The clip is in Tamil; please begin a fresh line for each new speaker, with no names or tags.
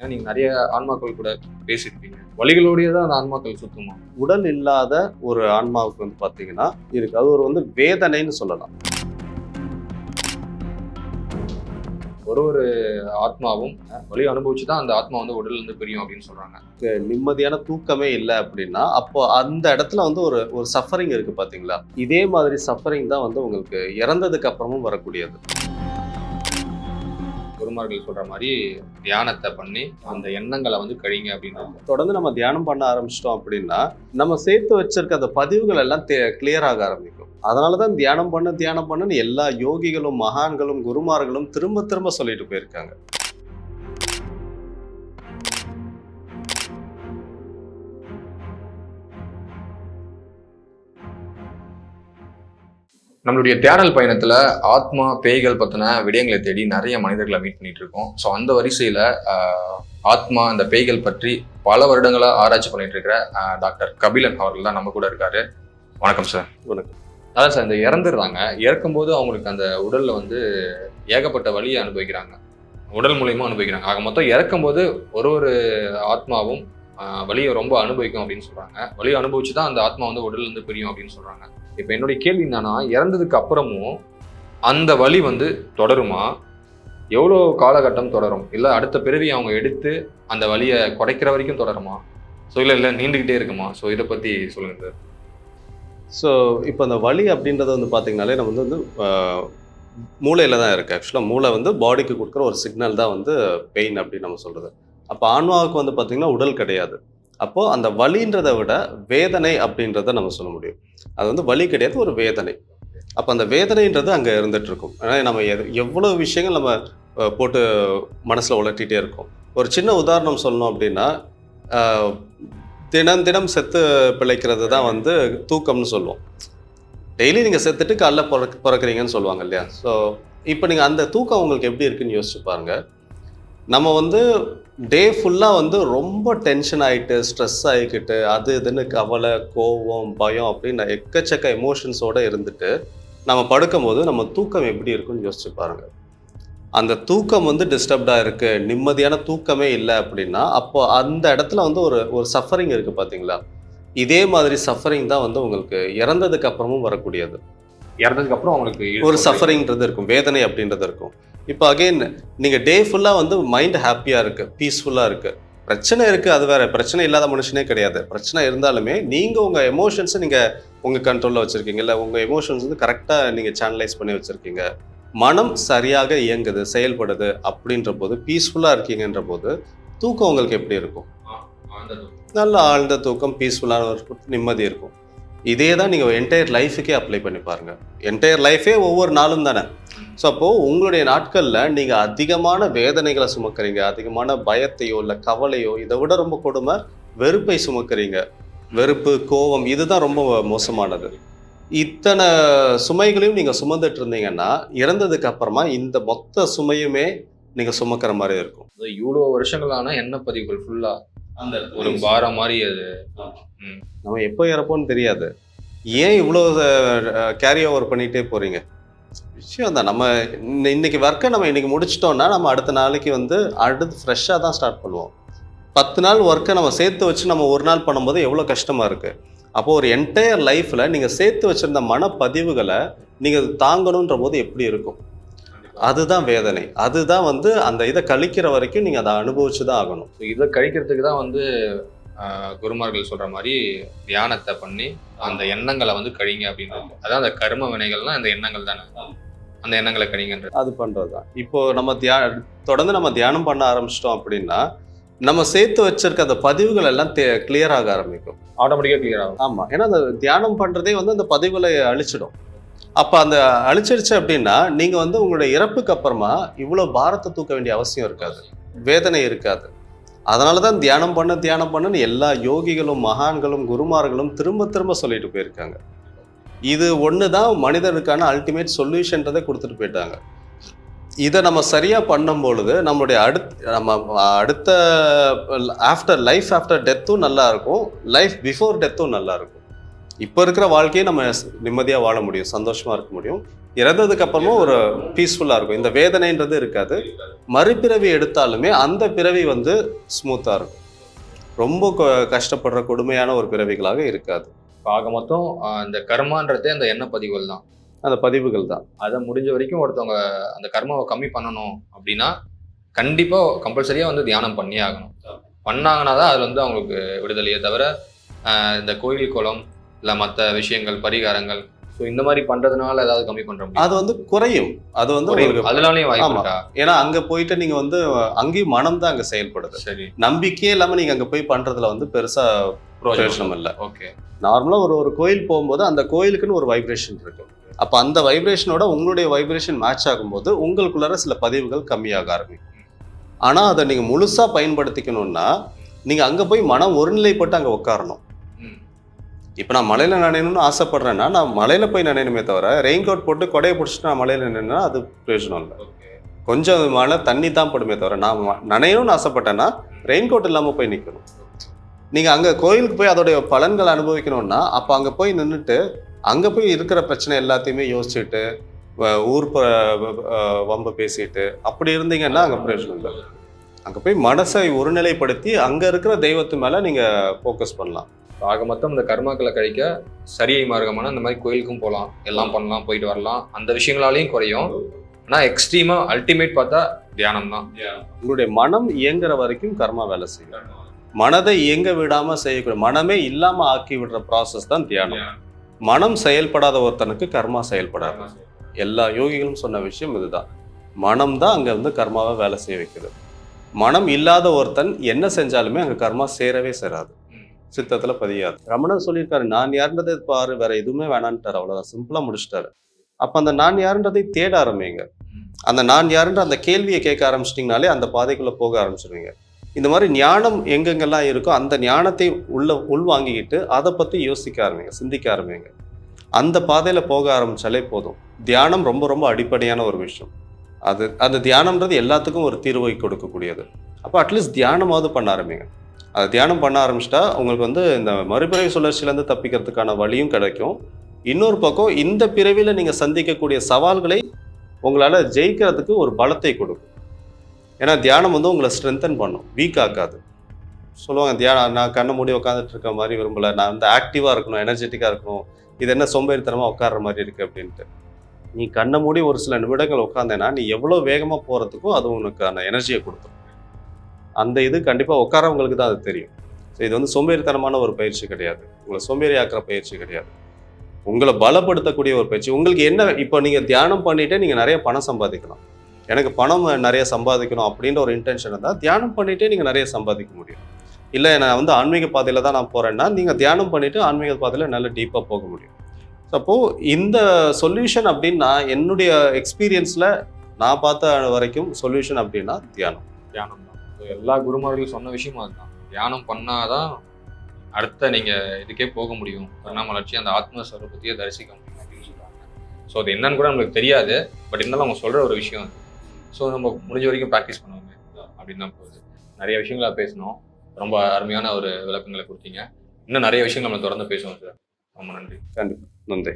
ஏன்னா நீங்க நிறைய ஆன்மாக்கள் கூட பேசியிருப்பீங்க. வலிகளோடயே தான் அந்த ஆன்மாக்கள் சுத்துமா?
உடல் இல்லாத ஒரு ஆன்மாவுக்கு வந்து பார்த்தீங்கன்னா இருக்கு. அது ஒரு வேதனைன்னு சொல்லலாம்.
ஒரு ஆத்மாவும் வலி அனுபவிச்சு தான் அந்த ஆத்மா வந்து உடல்ல இருந்து பிரியும் அப்படின்னு சொல்றாங்க.
நிம்மதியான தூக்கமே இல்லை அப்படின்னா, அப்போ அந்த இடத்துல வந்து ஒரு ஒரு சஃபரிங் இருக்கு பார்த்தீங்களா? இதே மாதிரி சஃபரிங் தான் வந்து உங்களுக்கு இறந்ததுக்கு அப்புறமும் வரக்கூடியது.
குருமார்கள் சொல்ற மாதிரி தியானத்தை பண்ணி அந்த எண்ணங்களை வந்து கழிங்க அப்படின்னு.
தொடர்ந்து நம்ம தியானம் பண்ண ஆரம்பிச்சிட்டோம் அப்படின்னா, நம்ம சேர்த்து வச்சிருக்க அந்த பதிவுகள் எல்லாம் கிளியர் ஆக ஆரம்பிக்கும். அதனாலதான் தியானம் பண்ணுன்னு எல்லா யோகிகளும், மகான்களும், குருமார்களும் திரும்ப திரும்ப சொல்லிட்டு போயிருக்காங்க.
நம்மளுடைய தேடல் பயணத்துல ஆத்மா பேய்கள் பத்தின விடயங்களை தேடி நிறைய மனிதர்களை மீட் பண்ணிட்டு இருக்கோம். ஸோ அந்த வரிசையில ஆத்மா அந்த பேய்கள் பற்றி பல வருடங்களா ஆராய்ச்சி பண்ணிட்டு இருக்கிற டாக்டர் கபிலன் அவர்கள் தான் நம்ம கூட இருக்காரு. வணக்கம் சார்.
வணக்கம்.
அதான் சார், இந்த இறந்துடுறாங்க, இறக்கும்போது அவங்களுக்கு அந்த உடல்ல வந்து ஏகப்பட்ட வலியை அனுபவிக்கிறாங்க, உடல் மூலியமா அனுபவிக்கிறாங்க. ஆக மொத்தம் இறக்கும்போது ஒரு ஆத்மாவும் வலியை ரொம்ப அனுபவிக்கும் அப்படின்னு சொல்றாங்க. வலியை அனுபவிச்சு தான் அந்த ஆத்மா வந்து உடல்ல இருந்து பிரியும் அப்படின்னு சொல்றாங்க. இப்போ என்னுடைய கேள்வி என்னன்னா, இறந்ததுக்கு அப்புறமும் அந்த வலி வந்து தொடருமா? எவ்வளோ காலகட்டம் தொடரும்? இல்லை அடுத்த பிறவி அவங்க எடுத்து அந்த வலியை குறைக்கிற வரைக்கும் தொடருமா? ஸோ இல்லை நீண்டுக்கிட்டே இருக்குமா? ஸோ இதை பற்றி சொல்லுங்க சார்.
ஸோ இப்போ அந்த வலி அப்படின்றது வந்து பார்த்தீங்கனாலே நம்ம வந்து மூளையில் தான் இருக்குது. ஆக்சுவலாக மூளை வந்து பாடிக்கு கொடுக்குற ஒரு சிக்னல் தான் வந்து பெயின் அப்படின்னு நம்ம சொல்கிறது. அப்போ ஆன்மாவுக்கு வந்து பார்த்திங்கன்னா உடல் கிடையாது. அப்போது அந்த வலின்றதை விட வேதனை அப்படின்றத நம்ம சொல்ல முடியும். அது வந்து வலி கிடையாது, ஒரு வேதனை. அப்போ அந்த வேதனைன்றது அங்கே இருந்துகிட்ருக்கும். ஏன்னா நம்ம எவ்வளோ விஷயங்கள் நம்ம போட்டு மனசில் உலட்டிகிட்டே இருக்கோம். ஒரு சின்ன உதாரணம் சொல்லணும் அப்படின்னா, தினம் செத்து பிழைக்கிறது தான் வந்து தூக்கம்னு சொல்லுவோம். டெய்லி நீங்கள் செத்துட்டு காலைல பிறக்கிறீங்கன்னு சொல்லுவாங்க இல்லையா? ஸோ இப்போ நீங்கள் அந்த தூக்கம் உங்களுக்கு எப்படி இருக்குன்னு யோசிச்சு பாருங்கள். நம்ம வந்து டே ஃபுல்லாக வந்து ரொம்ப டென்ஷன் ஆகிட்டு, ஸ்ட்ரெஸ் ஆகிக்கிட்டு, அது இதுன்னு கவலை, கோபம், பயம் அப்படின்னு எக்கச்சக்க எமோஷன்ஸோடு இருந்துட்டு நம்ம படுக்கும்போது நம்ம தூக்கம் எப்படி இருக்குன்னு யோசிச்சு பாருங்கள். அந்த தூக்கம் வந்து டிஸ்டர்ப்டாக இருக்குது, நிம்மதியான தூக்கமே இல்லை அப்படின்னா, அப்போ அந்த இடத்துல வந்து ஒரு சஃபரிங் இருக்குது பார்த்தீங்களா? இதே மாதிரி சஃபரிங் தான் வந்து உங்களுக்கு இறந்ததுக்கு அப்புறமும் வரக்கூடியது.
இறந்ததுக்கு அப்புறம் அவங்களுக்கு
ஒரு சஃபரிங்கிறது இருக்கும், வேதனை அப்படின்றது இருக்கும். இப்போ அகெயின் நீங்கள் டே ஃபுல்லாக வந்து மைண்ட் ஹாப்பியாக இருக்குது, பீஸ்ஃபுல்லாக இருக்குது. பிரச்சனை இருக்குது, அது வேறு. பிரச்சனை இல்லாத மனுஷனே கிடையாது. பிரச்சனை இருந்தாலுமே நீங்கள் உங்கள் எமோஷன்ஸை நீங்கள் உங்கள் கண்ட்ரோலில் வச்சுருக்கீங்க, இல்லை உங்கள் எமோஷன்ஸ் வந்து கரெக்டாக நீங்கள் சேனலைஸ் பண்ணி வச்சுருக்கீங்க, மனம் சரியாக இயங்குது, செயல்படுது அப்படின்ற போது, பீஸ்ஃபுல்லாக இருக்கீங்கன்ற போது தூக்கம் உங்களுக்கு எப்படி இருக்கும்? நல்ல ஆழ்ந்த தூக்கம், பீஸ்ஃபுல்லான ஒரு நிம்மதி இருக்கும். இதே தான் நீங்கள் என்டையர் லைஃபுக்கே அப்ளை பண்ணி பாருங்கள். என்டையர் லைஃபே ஒவ்வொரு நாளும் தானே. ஸோ அப்போது உங்களுடைய நாட்களில் நீங்கள் அதிகமான வேதனைகளை சுமக்கிறீங்க, அதிகமான பயத்தையோ இல்லை கவலையோ, இதை விட ரொம்ப கொடுமை வெறுப்பை சுமக்கிறீங்க. வெறுப்பு, கோபம், இதுதான் ரொம்ப மோசமானது. இத்தனை சுமைகளையும் நீங்கள் சுமந்துட்டு இருந்தீங்கன்னா இறந்ததுக்கு அப்புறமா இந்த மொத்த சுமையுமே நீங்கள் சுமக்கிற மாதிரி இருக்கும்.
இவ்வளோ வருஷங்களான எண்ணெய் பதிவுகள் ஃபுல்லாக அந்த ஒரு பாரம் மாதிரி அது.
நம்ம எப்போ இறப்போன்னு தெரியாது. ஏன் இவ்வளோ கேரி ஓவர் பண்ணிகிட்டே போகிறீங்க? விஷயம் தான். நம்ம இன்னைக்கு ஒர்க்கை நம்ம இன்னைக்கு முடிச்சிட்டோம்னா நம்ம அடுத்த நாளைக்கு வந்து அடுத்து ஃப்ரெஷ்ஷாக தான் ஸ்டார்ட் பண்ணுவோம். 10 நாள் ஒர்க்கை நம்ம சேர்த்து வச்சு நம்ம ஒரு நாள் பண்ணும்போது எவ்வளோ கஷ்டமாக இருக்குது. அப்போது ஒரு என்டையர் லைஃப்பில் நீங்கள் சேர்த்து வச்சுருந்த மனப்பதிவுகளை நீங்கள் தாங்கணுன்ற போது எப்படி இருக்கும்? அதுதான் வேதனை. அதுதான் வந்து அந்த இதை கழிக்கிற வரைக்கும் நீங்கள் அதை அனுபவிச்சு தான் ஆகணும்.
இதை கழிக்கிறதுக்கு தான் வந்து குருமார்கள் சொல்ற மாதிரி தியானத்தை பண்ணி அந்த எண்ணங்களை வந்து கழிங்க அப்படின்றது. அதான் அந்த கர்ம வினைகள்லாம் அந்த எண்ணங்கள் தானே, அந்த எண்ணங்களை கழிங்கன்றது.
அது பண்ணுறது தான். இப்போ நம்ம தொடர்ந்து நம்ம தியானம் பண்ண ஆரம்பிச்சிட்டோம் அப்படின்னா நம்ம சேர்த்து வச்சிருக்க அந்த பதிவுகள் எல்லாம் கிளியர் ஆக ஆரம்பிக்கும்.
ஆட்டோமேட்டிக்காக கிளியர் ஆகும்.
ஆமாம். ஏன்னா அந்த தியானம் பண்ணுறதே வந்து அந்த பதிவுகளை அழிச்சிடும். அப்போ அந்த அழிச்சிருச்சு அப்படின்னா நீங்கள் வந்து உங்களுடைய இறப்புக்கு அப்புறமா இவ்வளோ பாரத்தை தூக்க வேண்டிய அவசியம் இருக்காது, வேதனை இருக்காது. அதனால தான் தியானம் பண்ணுன்னு எல்லா யோகிகளும், மகான்களும், குருமார்களும் திரும்ப சொல்லிட்டு போயிருக்காங்க. இது ஒன்று தான் மனிதனுக்கான அல்டிமேட் சொல்யூஷன்றதை கொடுத்துட்டு போயிட்டாங்க. இதை நம்ம சரியாக பண்ணும் பொழுது நம்மளுடைய அடுத்த லைஃப் ஆஃப்டர் டெத்தும் நல்லா இருக்கும், லைஃப் பிஃபோர் டெத்தும் நல்லா இருக்கும். இப்போ இருக்கிற வாழ்க்கையை நம்ம நிம்மதியாக வாழ முடியும், சந்தோஷமாக இருக்க முடியும். இறந்ததுக்கு அப்புறமும் ஒரு பீஸ்ஃபுல்லா இருக்கும். இந்த வேதனைன்றது இருக்காது. மறுபிறவி எடுத்தாலுமே அந்த பிறவி வந்து ஸ்மூத்தா இருக்கும். ரொம்ப கஷ்டப்படுற கொடுமையான ஒரு பிறவிகளாக இருக்காது.
ஆக மொத்தம் இந்த கர்மான்றதே அந்த எண்ண பதிவுகள் தான்.
அந்த பதிவுகள் தான்.
அதை முடிஞ்ச வரைக்கும் ஒருத்தவங்க அந்த கர்மாவை கம்மி பண்ணணும் அப்படின்னா கண்டிப்பா கம்பல்சரியா வந்து தியானம் பண்ணியே ஆகணும். பண்ணாங்கன்னா தான் அதுல வந்து அவங்களுக்கு விடுதலையே தவிர இந்த கோயில் குளம் இல்ல மற்ற விஷயங்கள் பரிகாரங்கள் ஸோ இந்த மாதிரி பண்றதுனால ஏதாவது கம்மி பண்ற முடியும்.
அது வந்து குறையும். அது வந்து உங்களுக்கு
அதனாலயும் வாய்ப்பு இருக்கா?
ஏன்னா அங்க போயிட்டு நீங்க வந்து அங்கேயும் மனம் தான் அங்க செயல்படுது.
சரி.
நம்பிக்கையே இல்லாம நீங்க அங்க போய் பண்றதுல வந்து பெருசா பிரயோஜனம் இல்லை.
ஓகே.
நார்மலா ஒரு கோயில் போகும்போது அந்த கோயிலுக்குன்னு ஒரு வைப்ரேஷன் இருக்கு. அப்ப அந்த வைப்ரேஷனோட உங்களுடைய வைப்ரேஷன் மேட்ச் ஆகும்போது உங்களுக்குள்ளார சில பதிவுகள் கம்மியாக ஆரம்பிக்கும். ஆனா அதை நீங்க முழுசா பயன்படுத்திக்கணும்னா நீங்க அங்க போய் மனம் ஒருநிலைப்பட்டு அங்க உட்காரணும். இப்ப நான் மலையில நனையணும்னு ஆசைப்படுறேன்னா நான் மலையில போய் நனையணுமே தவிர ரெயின் கோட் போட்டு கொடையை பிடிச்சிட்டு நான் மலையில நின்னா அது பிரயோஜனம் இல்லை. கொஞ்சம் மழை தண்ணி தான் படுமே தவிர நான் நனையணும்னு ஆசைப்பட்டேன்னா ரெயின் கோட் இல்லாம போய் நிக்கணும். நீங்க அங்க கோயிலுக்கு போய் அதோடைய பலன்களை அனுபவிக்கணும்னா அப்ப அங்க போய் நின்றுட்டு அங்க போய் இருக்கிற பிரச்சனை எல்லாத்தையுமே யோசிச்சுட்டு ஊர் வம்ப பேசிட்டு அப்படி இருந்தீங்கன்னா அங்க பிரயோஜனம் இல்லை. அங்க போய் மனசை ஒருநிலைப்படுத்தி அங்க இருக்கிற தெய்வத்து மேல நீங்க ஃபோக்கஸ் பண்ணலாம்.
ஆக மொத்தம் இந்த கர்மாக்களை கழிக்க சரியை மார்க்கமான இந்த மாதிரி கோயிலுக்கும் போகலாம், எல்லாம் பண்ணலாம், போயிட்டு வரலாம், அந்த விஷயங்களாலையும் குறையும். ஆனால் எக்ஸ்ட்ரீமா அல்டிமேட் பார்த்தா தியானம் தான்.
உங்களுடைய மனம் இயங்குற வரைக்கும் கர்மா வேலை செய்யும். மனதை இயங்க விடாம செய்யக்கூடிய மனமே இல்லாம ஆக்கி விடுற ப்ராசஸ் தான் தியானம். மனம் செயல்படாத ஒருத்தனுக்கு கர்மா செயல்படாது. எல்லா யோகிகளும் சொன்ன விஷயம் இதுதான். மனம் தான் அங்க வந்து கர்மாவை வேலை செய்ய வைக்குது. மனம் இல்லாத ஒருத்தன் என்ன செஞ்சாலுமே அங்க கர்மா சேரவே சேராது, சித்தத்துல பதியாது. ரமணர் சொல்லியிருக்காரு, நான் யாருன்றதை பாரு, வேற எதுவுமே வேணான்ட்டாரு. அவ்வளவுதான், சிம்பிளா முடிச்சிட்டாரு. அப்ப அந்த நான் யாருன்றதை தேட ஆரம்பிங்க. அந்த நான் யாருன்ற அந்த கேள்வியை கேட்க ஆரம்பிச்சிட்டிங்கனாலே அந்த பாதைக்குள்ள போக ஆரம்பிச்சிருவீங்க. இந்த மாதிரி ஞானம் எங்கெங்கெல்லாம் இருக்கோ அந்த ஞானத்தை உள்வாங்கிக்கிட்டு அதை பத்தி யோசிக்க ஆரம்பிங்க, சிந்திக்க ஆரம்பிங்க. அந்த பாதையில போக ஆரம்பிச்சாலே போதும். தியானம் ரொம்ப ரொம்ப அடிப்படையான ஒரு விஷயம். அந்த தியானம்ன்றது எல்லாத்துக்கும் ஒரு தீர்வை கொடுக்கக்கூடியது. அப்போ அட்லீஸ்ட் தியானமாவது பண்ண ஆரம்பிங்க. அது தியானம் பண்ண ஆரம்பிச்சிட்டா உங்களுக்கு வந்து இந்த மறுபிறவி சுழற்சியிலேருந்து தப்பிக்கிறதுக்கான வழியும் கிடைக்கும். இன்னொரு பக்கம் இந்த பிறவியில் நீங்கள் சந்திக்கக்கூடிய சவால்களை உங்களால் ஜெயிக்கிறதுக்கு ஒரு பலத்தை கொடுக்கும். ஏன்னா தியானம் வந்து உங்களை ஸ்ட்ரென்தன் பண்ணும், வீக் ஆக்காது. சொல்லுவாங்க தியானம் நான் கண்ணை மூடி உட்காந்துட்டு இருக்க மாதிரி விரும்பலை, நான் வந்து ஆக்டிவாக இருக்கணும், எனர்ஜெட்டிக்காக இருக்கணும், இது என்ன சோம்பேறித்தனமாக உட்கார்ற மாதிரி இருக்குது அப்படின்ட்டு. நீ கண்ணை மூடி ஒரு சில நிமிடங்கள் உட்காந்தேன்னா நீ எவ்வளோ வேகமாக போகிறதுக்கும் அது உனக்கான எனர்ஜியை கொடுத்துரும். அந்த இது கண்டிப்பாக உட்காரவங்களுக்கு தான் அது தெரியும். ஸோ இது வந்து சோம்பேறித்தனமான ஒரு பயிற்சி கிடையாது, உங்களை சோம்பேறி ஆக்கிற பயிற்சி கிடையாது, உங்களை பலப்படுத்தக்கூடிய ஒரு பயிற்சி. உங்களுக்கு என்ன, இப்போ நீங்கள் தியானம் பண்ணிட்டே நீங்கள் நிறைய பணம் சம்பாதிக்கலாம், எனக்கு பணம் நிறைய சம்பாதிக்கணும் அப்படின்ற ஒரு இன்டென்ஷன் இருந்தால் தியானம் பண்ணிட்டே நீங்கள் நிறைய சம்பாதிக்க முடியும். இல்லை நான் வந்து ஆன்மீக பாதையில் தான் நான் போகிறேன்னா நீங்கள் தியானம் பண்ணிவிட்டு ஆன்மீக பாதையில் நல்ல டீப்பாக போக முடியும். அப்போது இந்த சொல்யூஷன் அப்படின்னா என்னுடைய எக்ஸ்பீரியன்ஸில் நான் பார்த்த வரைக்கும் சொல்யூஷன் அப்படின்னா தியானம்
தான். எல்லா குருமார்களும் சொன்ன விஷயமும் அதுதான். தியானம் பண்ணாதான் அடுத்த நீங்கள் இதுக்கே போக முடியும், பரிணாமலர்ச்சி அந்த ஆத்மஸ்வரூபத்தையே தரிசிக்க முடியும் அப்படின்னு சொல்கிறாங்க. ஸோ அது என்னன்னு கூட நம்மளுக்கு தெரியாது, பட் இருந்தாலும் அவங்க சொல்கிற ஒரு விஷயம் அது. ஸோ நம்ம முடிஞ்ச வரைக்கும் ப்ராக்டிஸ் பண்ணுவோங்க அப்படின்னு தான் போகுது. நிறைய விஷயங்களா பேசணும், ரொம்ப அருமையான ஒரு விளக்கங்களை கொடுத்தீங்க. இன்னும் நிறைய விஷயங்கள் நம்ம தொடர்ந்து பேசுவோம் சார். ரொம்ப நன்றி.
கண்டிப்பாக நன்றி.